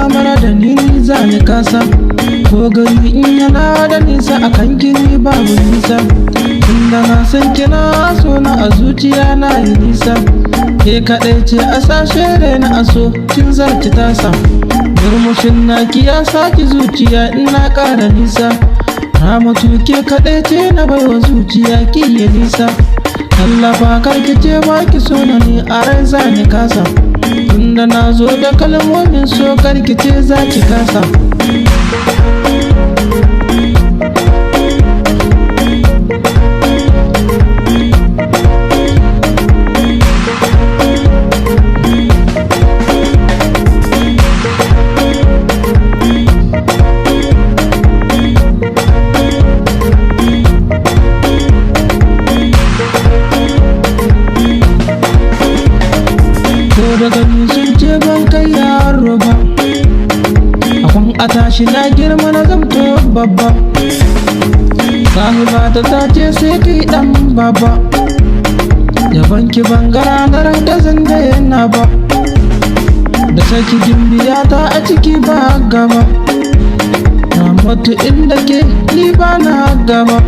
damar da ni za ni kasa, ko gari in yana da nisa akan gini babu nisa. Tunda na san kina so na a zuciya na yi nisa, ke kaɗai ce a sashe raina a so kin zarci tasa. Murmushin naki ya saki zuciya ina ƙara nisa, na mutu ke kaɗai ce na baiwa zuciya ki yi nisa. Tallafa karki ce baki so na ni a rai za ni kasa, tunda na zo da kalmomin so karki ce za ki kasa. Daga ni sun ce ban kai yaro ba, akwan a tashi na girma na zamto babba. Sahibata ta ce sai kai dan baba, yaban ki ban ga ranar da zan daina ba. Da saki gimbiya ta a ciki ba gaba, na mutu inda ke ni ba na gaba.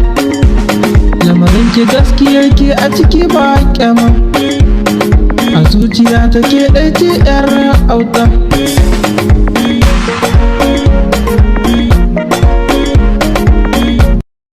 Lamarin ki gaskiyar ki a ciki ba kyama, a zuciya take ɗai ce 'yar auta.